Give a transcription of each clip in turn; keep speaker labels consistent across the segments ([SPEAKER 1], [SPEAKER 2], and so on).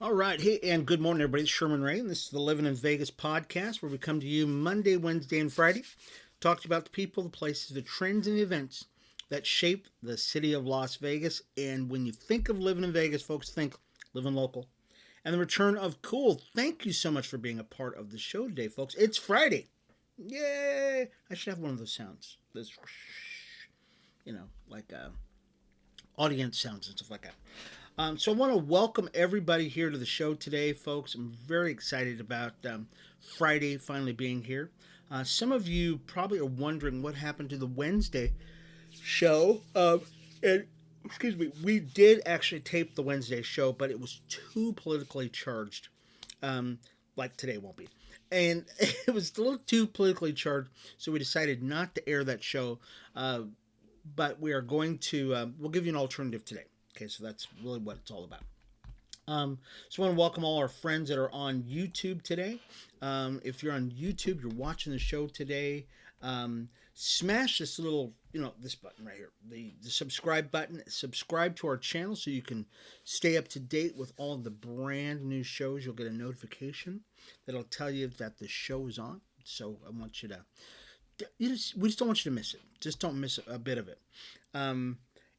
[SPEAKER 1] All right. Hey, and good morning, everybody. It's Sherman Ray, and this is the Livin in Vegas podcast, where we come to you Monday, Wednesday, and Friday. Talk to you about the people, the places, the trends, and the events that shape the city of Las Vegas. And when you think of living in Vegas, folks, think living local. And the return of Cool. Thank you so much for being a part of the show today, folks. It's Friday. Yay! I should have one of those sounds. This, like audience sounds and stuff like that. So I want to welcome everybody here to the show today, folks. I'm very excited about Friday finally being here. Some of you probably are wondering what happened to the Wednesday show. And excuse me, we did actually tape the Wednesday show, but it was too politically charged. Like today won't be. And it was a little too politically charged, so we decided not to air that show. But we are going to, we'll give you an alternative today. Okay, so that's really what it's all about. So I want to welcome all our friends that are on YouTube today. If you're on YouTube, you're watching the show today, smash this little, this button right here, the subscribe button. Subscribe to our channel so you can stay up to date with all of the brand new shows. You'll get a notification that'll tell you that the show is on. So I want you to, we just don't want you to miss it. Just don't miss a bit of it.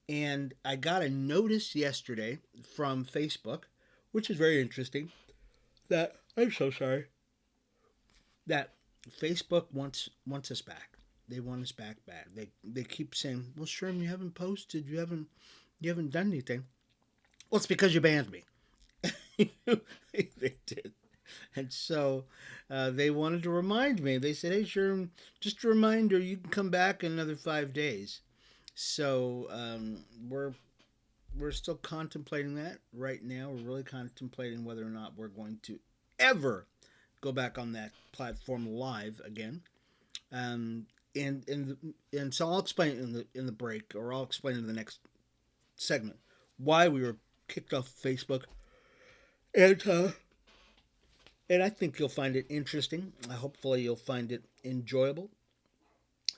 [SPEAKER 1] And I got a notice yesterday from Facebook, which is very interesting, that I'm so sorry, that Facebook wants us back. They want us back bad. They keep saying, "Well, Sherm, you haven't posted, you haven't done anything." Well, it's because you banned me. They did. And so they wanted to remind me. They said, "Hey, Sherm, just a reminder, you can come back in another 5 days." So we're still contemplating that right now. We're really contemplating whether or not we're going to ever go back on that platform live again. And so I'll explain in the break, or I'll explain in the next segment why we were kicked off Facebook, and I think you'll find it interesting. Hopefully, you'll find it enjoyable.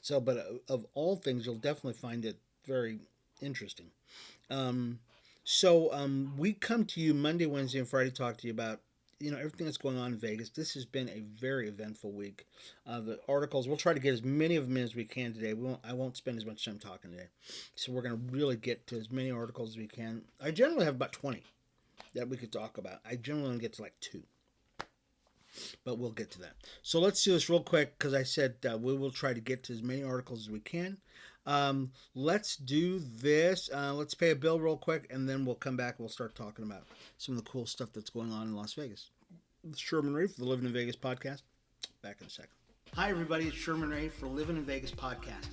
[SPEAKER 1] So, but of all things, you'll definitely find it very interesting. We come to you Monday, Wednesday, and Friday to talk to you about everything that's going on in Vegas. This has been a very eventful week. The articles, we'll try to get as many of them in as we can today. I won't spend as much time talking today, so we're going to really get to as many articles as we can. I generally have about 20 that we could talk about. I generally only get to like 2. But we'll get to that. So let's do this real quick because I said we will try to get to as many articles as we can. Let's do this. Let's pay a bill real quick, and then we'll come back and we'll start talking about some of the cool stuff that's going on in Las Vegas. It's Sherman Ray for the Livin in Vegas podcast. Back in a second. Hi, everybody. It's Sherman Ray for Livin in Vegas podcast.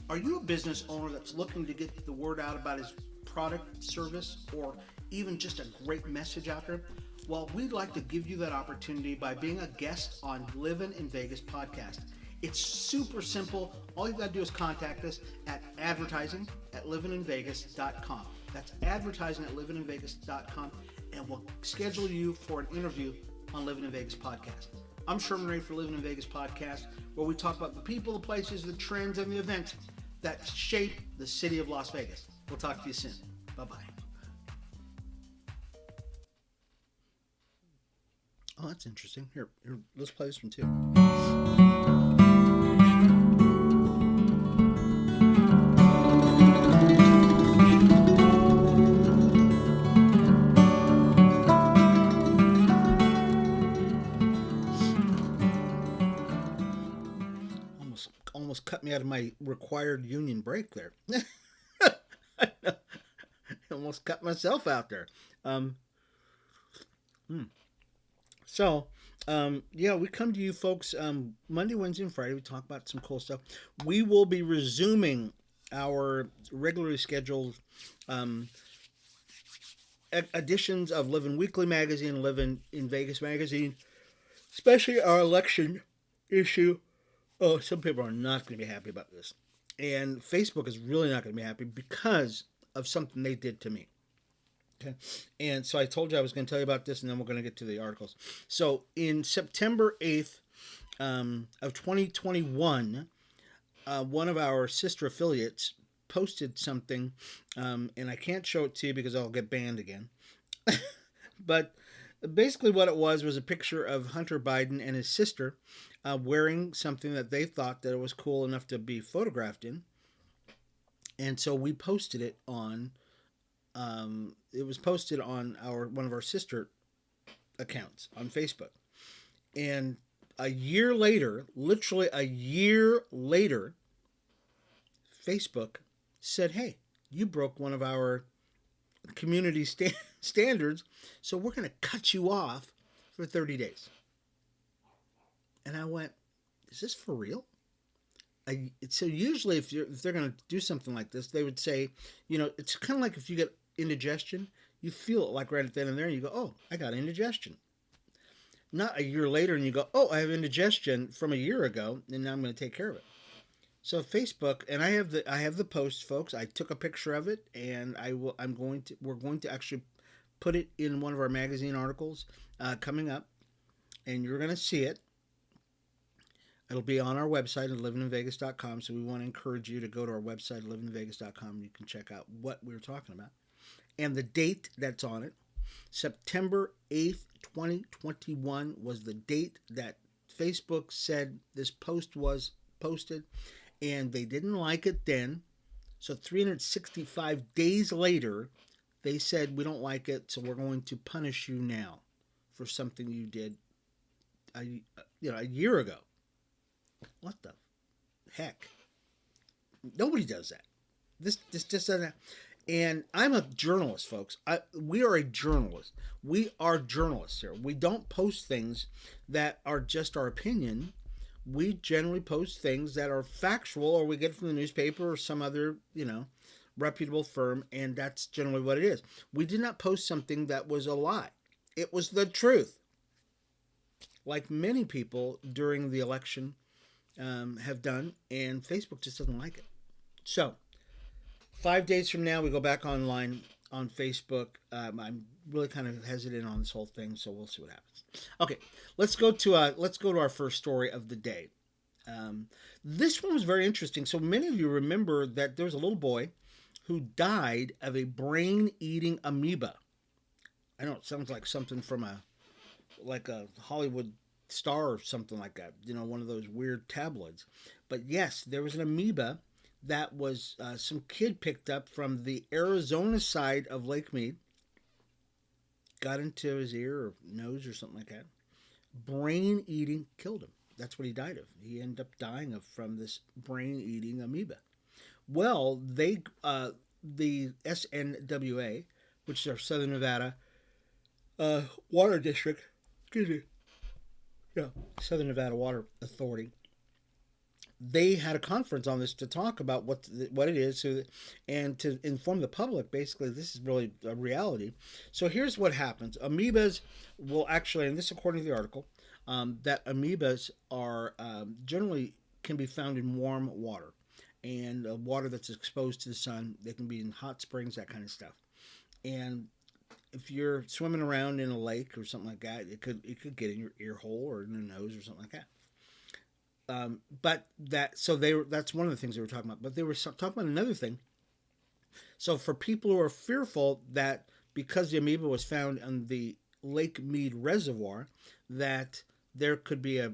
[SPEAKER 1] Are you a business owner that's looking to get the word out about his product, service, or even just a great message out there? Well, we'd like to give you that opportunity by being a guest on Livin in Vegas podcast. It's super simple. All you got to do is contact us at advertising@livininvegas.com. That's advertising@livininvegas.com, and we'll schedule you for an interview on Livin in Vegas podcast. I'm Sherman Ray for Livin in Vegas podcast, where we talk about the people, the places, the trends, and the events that shape the city of Las Vegas. We'll talk to you soon. Bye-bye. Oh, that's interesting. Here, let's play this one too. Almost cut me out of my required union break there. Almost cut myself out there. We come to you folks Monday, Wednesday, and Friday. We talk about some cool stuff. We will be resuming our regularly scheduled editions of Livin Weekly Magazine, Livin in Vegas Magazine, especially our election issue. Oh, some people are not going to be happy about this. And Facebook is really not going to be happy because of something they did to me. Okay. And so I told you I was going to tell you about this, and then we're going to get to the articles. So in September 8th of 2021, one of our sister affiliates posted something, and I can't show it to you because I'll get banned again. But Basically, what it was a picture of Hunter Biden and his sister wearing something that they thought that it was cool enough to be photographed in, and so we posted it on. It was posted on our one of our sister accounts on Facebook, and a year later, literally a year later, Facebook said, "Hey, you broke one of our community standards, so we're going to cut you off for 30 days." And I went, "Is this for real?" So usually, if they're going to do something like this, they would say, it's kind of like if you get indigestion, you feel it like right then and there, and you go, "Oh, I got indigestion." Not a year later, and you go, "Oh, I have indigestion from a year ago, and now I'm going to take care of it." So Facebook, and I have the post, folks. I took a picture of it, and we're going to actually put it in one of our magazine articles coming up, and you're going to see it. It'll be on our website at livinginvegas.com. So we want to encourage you to go to our website at livinginvegas.com. You can check out what we were talking about and the date that's on it. September 8th, 2021 was the date that Facebook said this post was posted, and they didn't like it then. So 365 days later, they said, "We don't like it, so we're going to punish you now for something you did a year ago." What the heck? Nobody does that. This just doesn't. And I'm a journalist, folks. We are a journalist. We are journalists here. We don't post things that are just our opinion. We generally post things that are factual, or we get from the newspaper or some other, reputable firm, and that's generally what it is. We did not post something that was a lie. It was the truth. Like many people during the election have done, and Facebook just doesn't like it. So, 5 days from now, we go back online on Facebook. I'm really kind of hesitant on this whole thing, so we'll see what happens. Okay, let's go to our first story of the day. This one was very interesting. So many of you remember that there was a little boy who died of a brain-eating amoeba. I know it sounds like something from a Hollywood star or something like that. One of those weird tabloids. But yes, there was an amoeba that was some kid picked up from the Arizona side of Lake Mead, got into his ear or nose or something like that. Brain eating, killed him. That's what he died of. He ended up dying from this brain eating amoeba. Well, the SNWA, which is our Southern Nevada Water District, excuse me, yeah, Southern Nevada Water Authority, they had a conference on this to talk about what it is, and to inform the public. Basically, this is really a reality. So here's what happens: amoebas will actually, and this according to the article, that amoebas are generally can be found in warm water, and water that's exposed to the sun. They can be in hot springs, that kind of stuff. And if you're swimming around in a lake or something like that, it could get in your ear hole or in your nose or something like that. But that's one of the things they were talking about. But they were talking about another thing. So for people who are fearful that because the amoeba was found in the Lake Mead Reservoir, that there could be a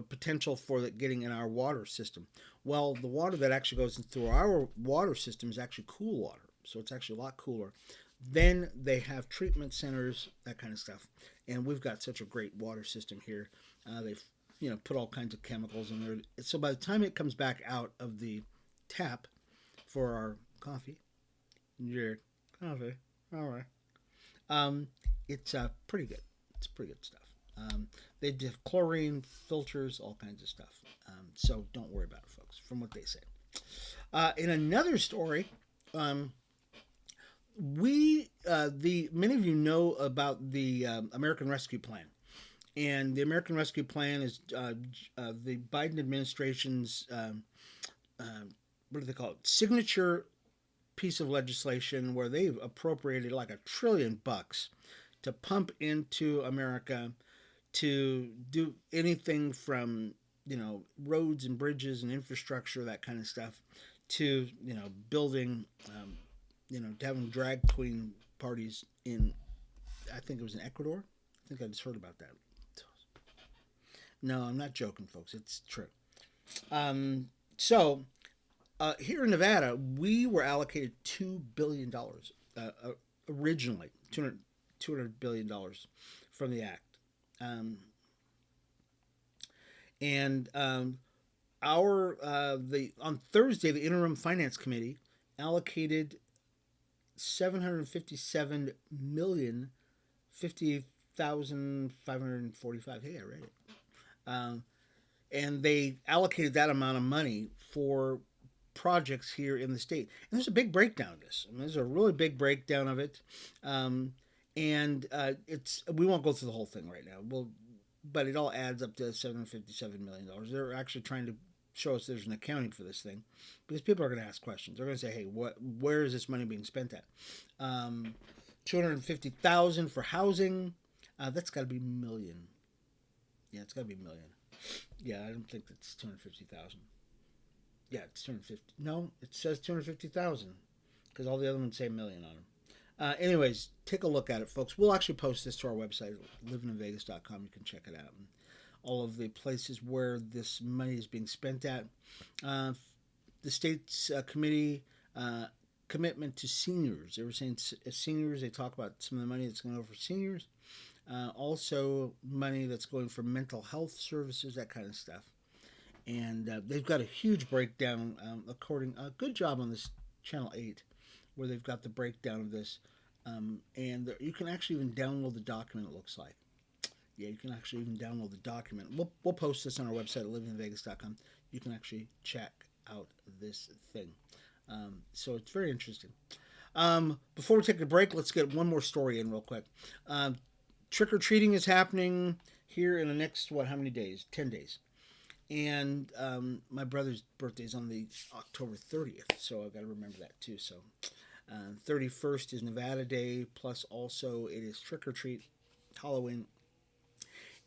[SPEAKER 1] potential for it getting in our water system. Well, the water that actually goes through our water system is actually cool water, so it's actually a lot cooler. Then they have treatment centers, that kind of stuff, and we've got such a great water system here. They've put all kinds of chemicals in there. So by the time it comes back out of the tap for our coffee, your coffee, all right, it's pretty good. It's pretty good stuff. They have chlorine filters, all kinds of stuff. So don't worry about it, folks. From what they say. In another story, many of you know about the American Rescue Plan. And the American Rescue Plan is the Biden administration's, what do they call it, signature piece of legislation where they've appropriated like $1 trillion to pump into America to do anything from, roads and bridges and infrastructure, that kind of stuff, to, building, having drag queen parties in, I think it was in Ecuador, think I just heard about that. No, I'm not joking, folks. It's true. So here in Nevada, we were allocated $2 billion originally, $200 billion from the act, and our the on Thursday the interim finance committee allocated 757,050,545. Hey, I read it. Um, and they allocated that amount of money for projects here in the state. And there's a big breakdown of this. I mean, there's a really big breakdown of it, and it's we won't go through the whole thing right now. But it all adds up to $757 million. They're actually trying to show us there's an accounting for this thing, because people are going to ask questions. They're going to say, "Hey, where is this money being spent at?" 250,000 for housing. That's got to be million. Yeah, it's got to be million. Yeah, I don't think it's 250,000. Yeah, it's 250. No, it says 250,000 because all the other ones say million on them. Anyways, take a look at it, folks. We'll actually post this to our website, livininvegas.com. You can check it out. And all of the places where this money is being spent at. The state's committee commitment to seniors. They were saying seniors, they talk about some of the money that's going over for seniors. Also, money that's going for mental health services, that kind of stuff. And they've got a huge breakdown, good job on this Channel 8, where they've got the breakdown of this. And you can actually even download the document, it looks like. Yeah, you can actually even download the document. We'll post this on our website at livininvegas.com. You can actually check out this thing. So it's very interesting. Before we take a break, let's get one more story in real quick. Trick-or-treating is happening here in the next, how many days? 10 days. And my brother's birthday is on the October 30th, so I've got to remember that too. So 31st is Nevada Day, plus also it is trick-or-treat, Halloween.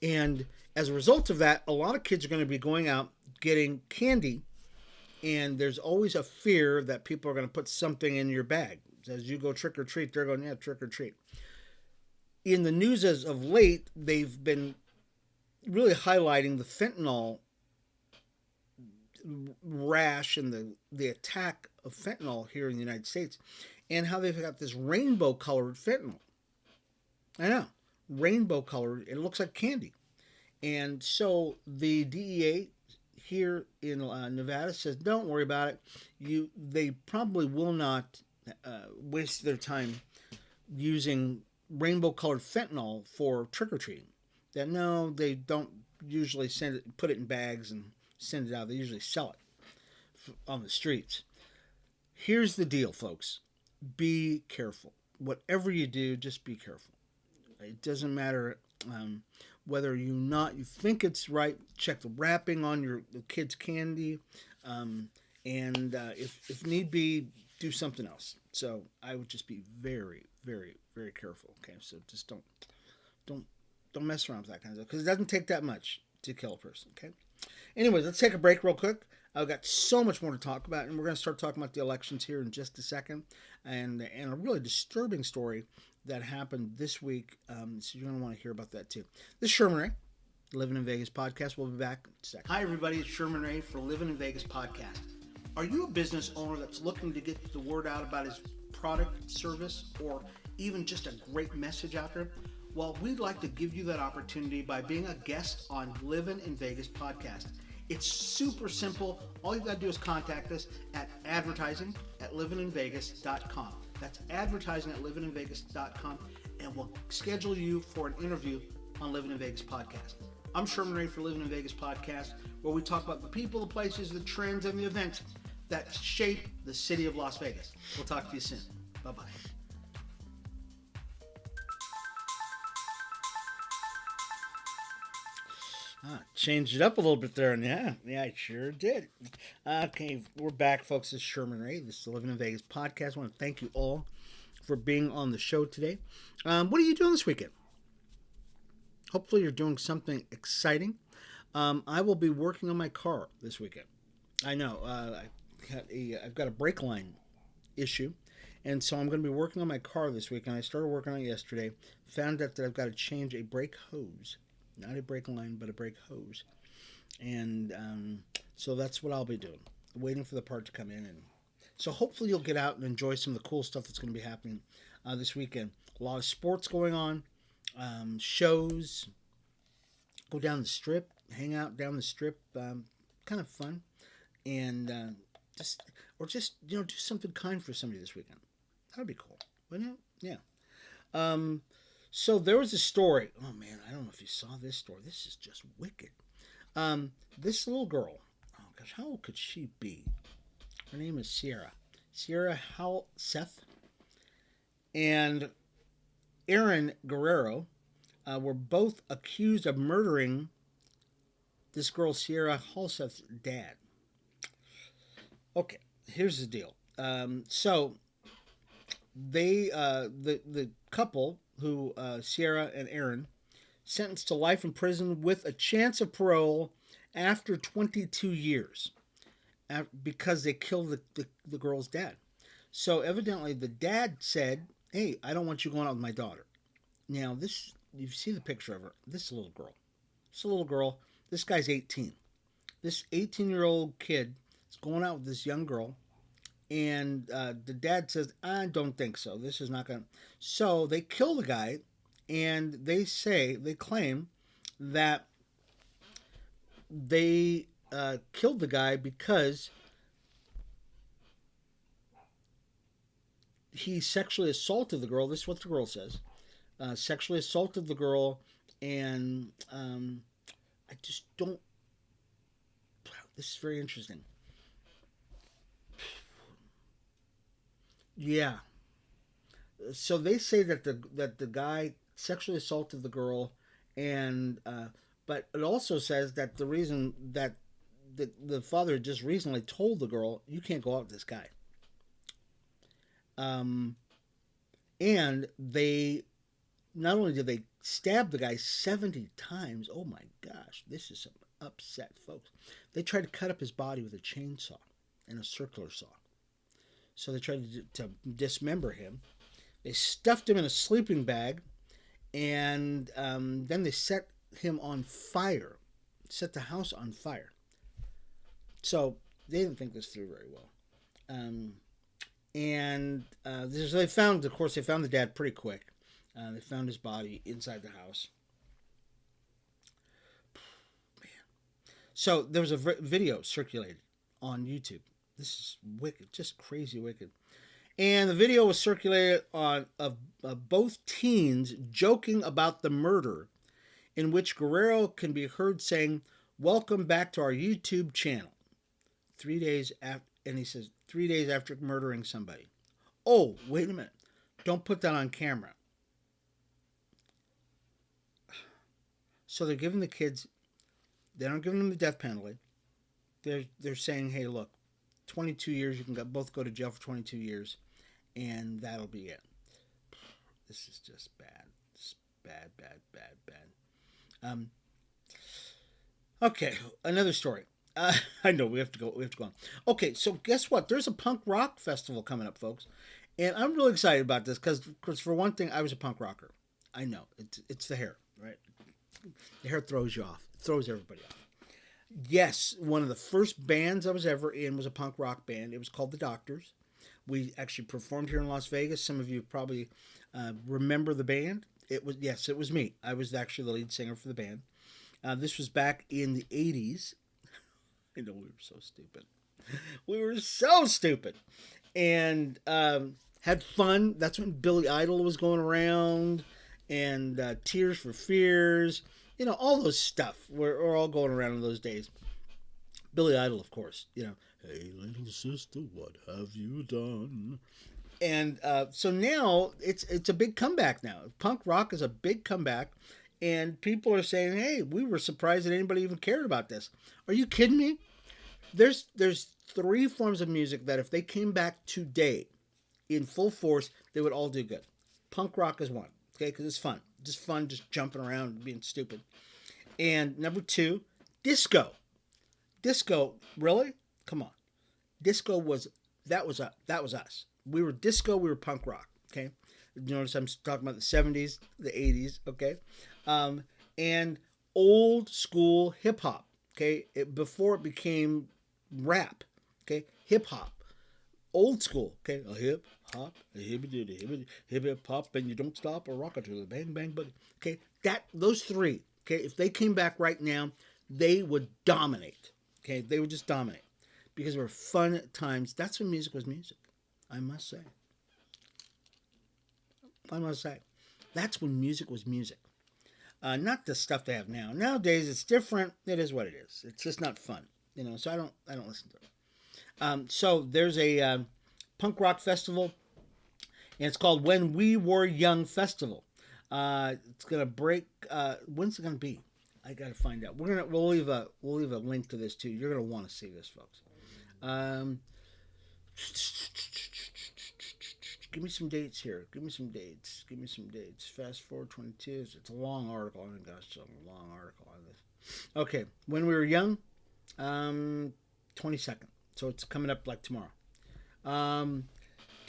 [SPEAKER 1] And as a result of that, a lot of kids are going to be going out getting candy, and there's always a fear that people are going to put something in your bag. As you go trick-or-treat, they're going, yeah, trick-or-treat. In the news as of late, they've been really highlighting the fentanyl rash and the attack of fentanyl here in the United States, and how they've got this rainbow-colored fentanyl. I know, rainbow-colored. It looks like candy. And so the DEA here in Nevada says, don't worry about it. They probably will not waste their time using rainbow-colored fentanyl for trick-or-treating. That no, they don't usually put it in bags and send it out. They usually sell it on the streets. Here's the deal, folks. Be careful. Whatever you do, just be careful. It doesn't matter whether you think it's right. Check the wrapping on the kid's candy, and if need be, do something else. So I would just be very, very, very careful. Okay, so just don't mess around with that kind of stuff, because it doesn't take that much to kill a person. Okay. Anyways, let's take a break real quick. I've got so much more to talk about, and we're going to start talking about the elections here in just a second, and a really disturbing story that happened this week. So you're going to want to hear about that too. This is Sherman Ray, Livin in Vegas podcast. We'll be back in a second. Hi, everybody. It's Sherman Ray for Livin in Vegas podcast. Are you a business owner that's looking to get the word out about his product, service, or even just a great message out there? Well, we'd like to give you that opportunity by being a guest on Livin in Vegas podcast. It's super simple. All you got to do is contact us at advertising@livininvegas.com. That's advertising@livininvegas.com, and we'll schedule you for an interview on Livin in Vegas podcast. I'm Sherman Ray for Livin in Vegas podcast, where we talk about the people, the places, the trends, and the events that shape the city of Las Vegas. We'll talk to you soon. Bye-bye. Changed it up a little bit there, and yeah, I sure did. Okay, we're back, folks. This is Sherman Ray. This is the Livin in Vegas podcast. I want to thank you all for being on the show today. What are you doing this weekend? Hopefully you're doing something exciting. I will be working on my car this weekend. I know, I've got a brake line issue, And so I'm going to be working on my car this week, and I started working on it yesterday. Found out that I've got to change a brake hose, not a brake line, but a brake hose. And so that's what I'll be doing, waiting for the part to come in. And so hopefully you'll get out and enjoy some of the cool stuff that's going to be happening this weekend. A lot of sports going on, shows, go down the strip, hang out down the strip, kind of fun, and do something kind for somebody this weekend. That'd be cool, wouldn't it? Yeah. So there was a story. Oh man, I don't know if you saw this story. This is just wicked. This little girl. Oh gosh, how old could she be? Her name is Sierra Seth, and Aaron Guerrero were both accused of murdering this girl Sierra Halseth's dad. Okay, here's the deal. So they the couple who Sierra and Aaron sentenced to life in prison with a chance of parole after 22 years because they killed the girl's dad. So evidently the dad said, "Hey, I don't want you going out with my daughter." Now this, you see the picture of her. This little girl. This little girl. This guy's 18. This 18-year-old kid is going out with this young girl, and the dad says, "I don't think so. This is not gonna." So they kill the guy, and they claim that they killed the guy because he sexually assaulted the girl. This is what the girl says. Sexually assaulted the girl, and I just don't. This is very interesting. Yeah. So they say that the guy sexually assaulted the girl, and but it also says that the reason that the father just recently told the girl, "You can't go out with this guy." And they not only did they stab the guy 70 times. Oh my gosh, this is some upset folks. They tried to cut up his body with a chainsaw and a circular saw. So they tried to dismember him. They stuffed him in a sleeping bag, and then they set him on fire, set the house on fire. So they didn't think this through very well. They found, of course, they found the dad pretty quick. They found his body inside the house. Man. So there was a video circulated on YouTube. This is wicked, just crazy wicked. And the video was circulated of both teens joking about the murder, in which Guerrero can be heard saying, "Welcome back to our YouTube channel." 3 days after, and he says 3 days after murdering somebody. Oh, wait a minute! Don't put that on camera. So they're giving the kids, they aren't giving them the death penalty. They're saying, "Hey, look, 22 years. You can both go to jail for 22 years, and that'll be it." This is just bad. It's bad. Okay, another story. I know we have to go. We have to go on. Okay, so guess what? There's a punk rock festival coming up, folks, and I'm really excited about this because for one thing, I was a punk rocker. I know it's the hair, right? The hair throws you off. It throws everybody off. Yes, one of the first bands I was ever in was a punk rock band. It was called The Doctors. We actually performed here in Las Vegas. Some of you probably remember the band. It was me. I was actually the lead singer for the band. This was back in the 80s. I know we were so stupid. We were so stupid. And had fun. That's when Billy Idol was going around. And Tears for Fears. You know, all those stuff. We're all going around in those days. Billy Idol, of course. You know, "Hey, little sister, what have you done?" And so now it's a big comeback now. Punk rock is a big comeback. And people are saying, "Hey, we were surprised that anybody even cared about this." Are you kidding me? There's 3 forms of music that if they came back today in full force, they would all do good. Punk rock is one, okay, because it's fun. Just fun, just jumping around and being stupid. And number 2, disco. Disco, really? Come on. Disco was us. We were disco, we were punk rock. Okay. You notice I'm talking about the 70s, the 80s. Okay. And old school hip hop. Okay. Before it became rap. Okay. Hip hop. Old school. Okay. A hip hop, a hip hop, and you don't stop a rocker to the bang bang boogie. Okay. Those three. Okay. If they came back right now, they would dominate. Okay. They would just dominate because they were fun times. That's when music was music. I must say. I must say. That's when music was music. Not the stuff they have now. Nowadays, it's different. It is what it is. It's just not fun, So I don't listen to it. So there's a punk rock festival, and it's called When We Were Young Festival. It's gonna break. When's it gonna be? I gotta find out. We'll leave a link to this too. You're gonna want to see this, folks. Um, Give me some dates here. Give me some dates. Fast forward 22. It's a long article. Oh my gosh, it's a long article on this. Okay, when we were young, 22nd. So it's coming up like tomorrow. 22nd,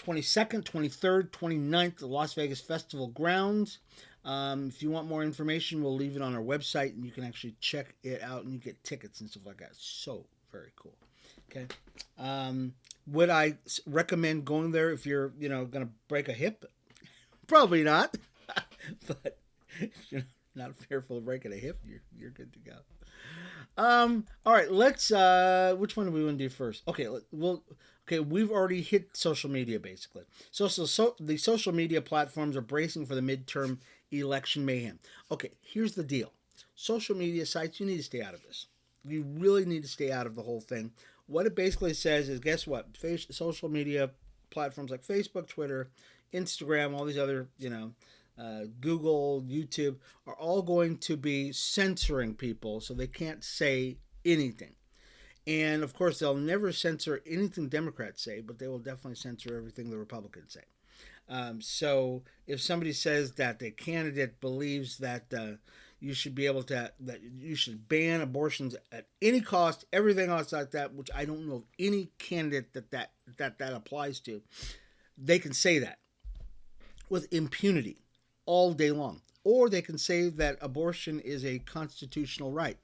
[SPEAKER 1] 23rd, 29th, the Las Vegas Festival grounds. If you want more information, we'll leave it on our website, and you can actually check it out, and you get tickets and stuff like that. So very cool. Okay. Would I recommend going there if you're, going to break a hip? Probably not. But if you're not fearful of breaking a hip, you're good to go. All right, let's which one do we want to do first? Okay, we've already hit social media basically. So the social media platforms are bracing for the midterm election mayhem. Okay, here's the deal. Social media sites, you need to stay out of this. You really need to stay out of the whole thing. What it basically says is, guess what? Social media platforms like Facebook, Twitter, Instagram, all these other, Google, YouTube, are all going to be censoring people so they can't say anything. And of course, they'll never censor anything Democrats say, but they will definitely censor everything the Republicans say. So if somebody says that the candidate believes that you should be able to, that you should ban abortions at any cost, everything else like that, which I don't know of any candidate that applies to, they can say that with impunity all day long. Or they can say that abortion is a constitutional right.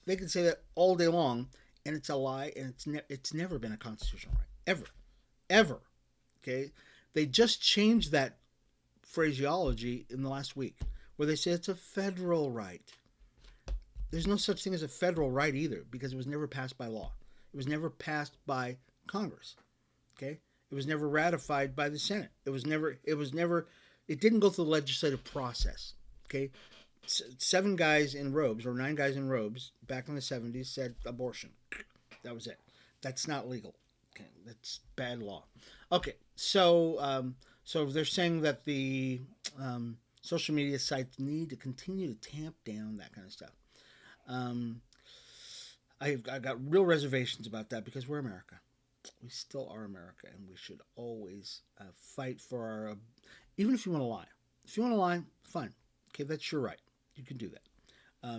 [SPEAKER 1] They can say that all day long, and it's a lie, and it's never been a constitutional right. Ever. Okay? They just changed that phraseology in the last week, where they say it's a federal right. There's no such thing as a federal right either, because it was never passed by law. It was never passed by Congress. Okay? It was never ratified by the Senate. It didn't go through the legislative process. Okay? 7 guys in robes, or 9 guys in robes, back in the 70s said abortion. That was it. That's not legal. Okay? That's bad law. Okay, so they're saying that the social media sites need to continue to tamp down that kind of stuff. I got real reservations about that because we're America. We still are America, and we should always fight for our. Even if you want to lie, fine. Okay, that's your right. You can do that.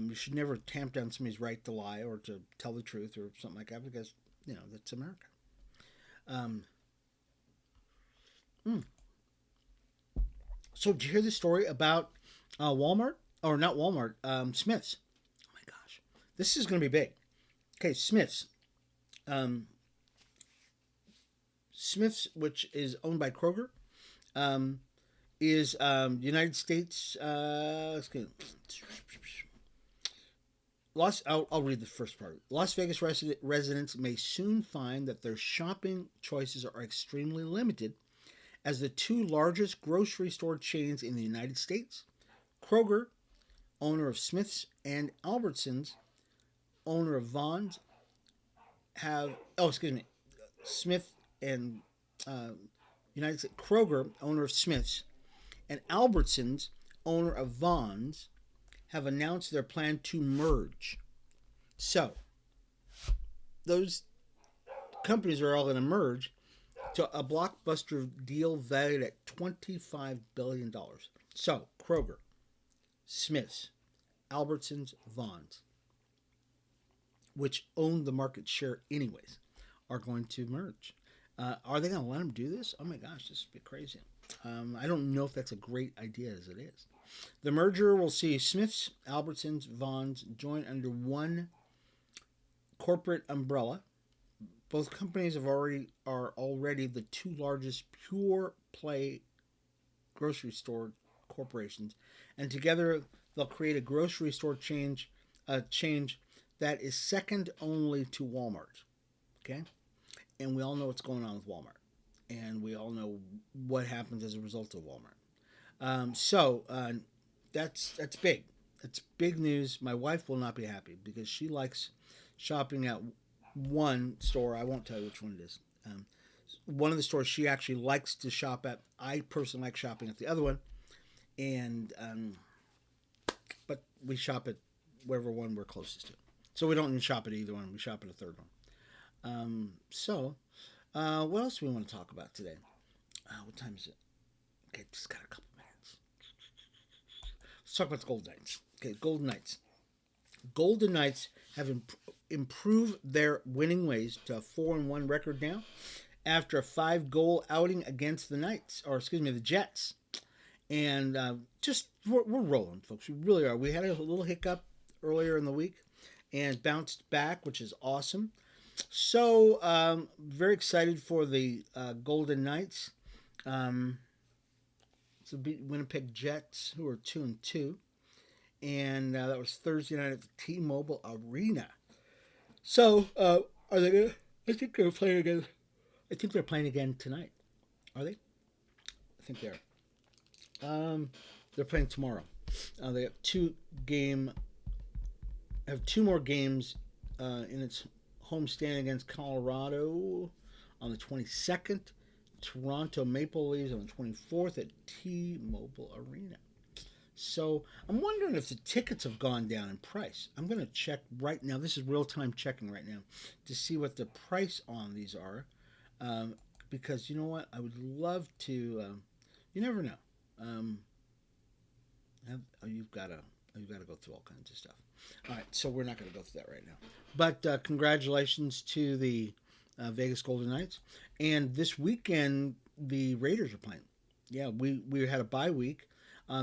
[SPEAKER 1] You should never tamp down somebody's right to lie or to tell the truth or something like that because that's America. So did you hear the story about Walmart? Or not Walmart, Smith's. Oh my gosh. This is going to be big. Okay, Smith's. Smith's, which is owned by Kroger, is United States. I'll read the first part. Las Vegas residents may soon find that their shopping choices are extremely limited as the 2 largest grocery store chains in the United States, Kroger, owner of Smith's, and Albertsons, owner of Vons, Smith and United States, Kroger, owner of Smith's, and Albertsons, owner of Vons, have announced their plan to merge. So, those companies are all going to merge to a blockbuster deal valued at $25 billion. So, Kroger, Smith's, Albertsons, Vons, which own the market share anyways, are going to merge. Are they going to let them do this? Oh my gosh, this would be crazy. I don't know if that's a great idea as it is. The merger will see Smiths, Albertsons, Vons join under one corporate umbrella. Both companies are already the two largest pure play grocery store corporations, and together they'll create a grocery store change that is second only to Walmart. Okay, and we all know what's going on with Walmart, and we all know what happens as a result of Walmart. So that's big. That's big news. My wife will not be happy because she likes shopping at one store. I won't tell you which one it is. One of the stores she actually likes to shop at. I personally like shopping at the other one, and but we shop at wherever one we're closest to. So we don't even shop at either one. We shop at a third one. What else do we want to talk about today? What time is it? Okay, just got a couple minutes. Let's talk about the Golden Knights. Okay, Golden Knights. Golden Knights have improved their winning ways to a 4-1 record now after a 5-goal outing against the Jets. And we're rolling, folks. We really are. We had a little hiccup earlier in the week and bounced back, which is awesome. So, very excited for the Golden Knights. It's the Winnipeg Jets, who are 2-2. And that was Thursday night at the T-Mobile Arena. So, are they gonna? I think they're playing again. I think they're playing again tonight. Are they? I think they are. They're playing tomorrow. They have two more games in its homestand against Colorado on the 22nd. Toronto Maple Leafs on the 24th at T-Mobile Arena. So I'm wondering if the tickets have gone down in price. I'm going to check right now. This is real-time checking right now to see what the price on these are. Because you know what? I would love to. You never know. You've got to go through all kinds of stuff. All right, so we're not going to go through that right now. But congratulations to the Vegas Golden Knights. And this weekend, the Raiders are playing. Yeah, we had a bye week.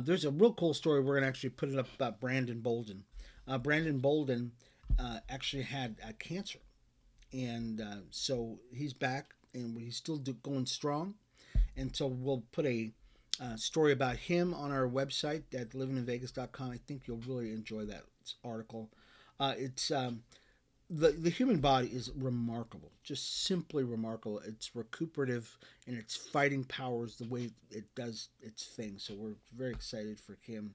[SPEAKER 1] There's a real cool story. We're going to actually put it up about Brandon Bolden. Brandon Bolden actually had cancer. And so he's back, and he's still going strong. And so we'll put a story about him on our website at livininvegas.com. I think you'll really enjoy that article. It's the human body is remarkable, just simply remarkable. It's recuperative and its fighting powers, the way it does its thing. So we're very excited for him,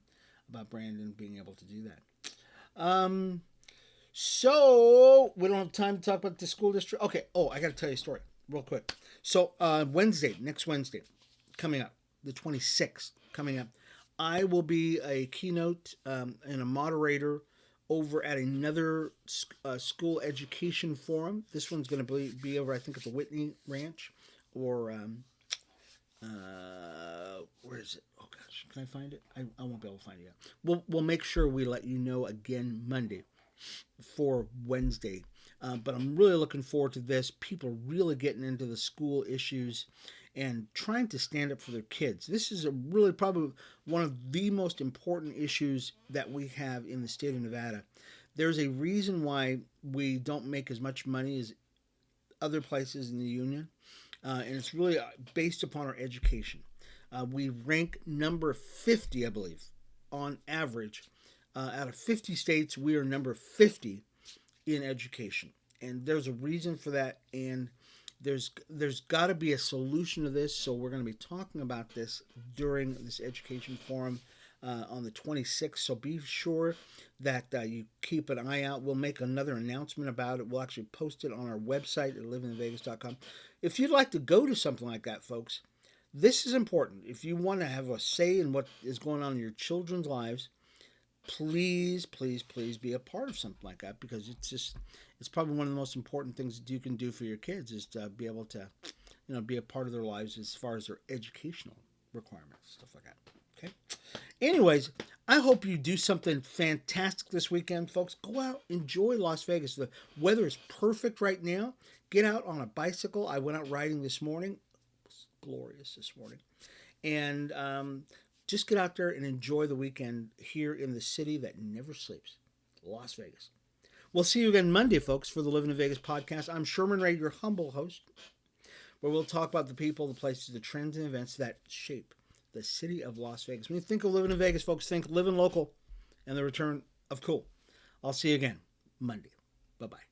[SPEAKER 1] about Brandon being able to do that. So we don't have time to talk about the school district. Okay. Oh, I got to tell you a story real quick. So next Wednesday, coming up, the 26th, coming up, I will be a keynote and a moderator over at another school education forum. This one's going to be over, I think, at the Whitney Ranch, or where is it? Oh gosh, can I find it? I won't be able to find it yet. We'll make sure we let you know again Monday for Wednesday. But I'm really looking forward to this. People are really getting into the school issues and trying to stand up for their kids. This is really probably one of the most important issues that we have in the state of Nevada. There's a reason why we don't make as much money as other places in the union, and it's really based upon our education. We rank number 50, I believe, on average. Out of 50 states, we are number 50 in education, and there's a reason for that, and there's got to be a solution to this. So we're going to be talking about this during this education forum on the 26th. So be sure that you keep an eye out. We'll make another announcement about it. We'll actually post it on our website at livininvegas.com. If you'd like to go to something like that, folks, this is important. If you want to have a say in what is going on in your children's lives, please, please, please be a part of something like that, because it's probably one of the most important things that you can do for your kids is to be able to, be a part of their lives as far as their educational requirements, stuff like that. Okay. Anyways, I hope you do something fantastic this weekend, folks. Go out, enjoy Las Vegas. The weather is perfect right now. Get out on a bicycle. I went out riding this morning. It was glorious this morning. And just get out there and enjoy the weekend here in the city that never sleeps, Las Vegas. We'll see you again Monday, folks, for the Livin in Vegas podcast. I'm Sherman Ray, your humble host, where we'll talk about the people, the places, the trends, and events that shape the city of Las Vegas. When you think of living in Vegas, folks, think living local and the return of cool. I'll see you again Monday. Bye-bye.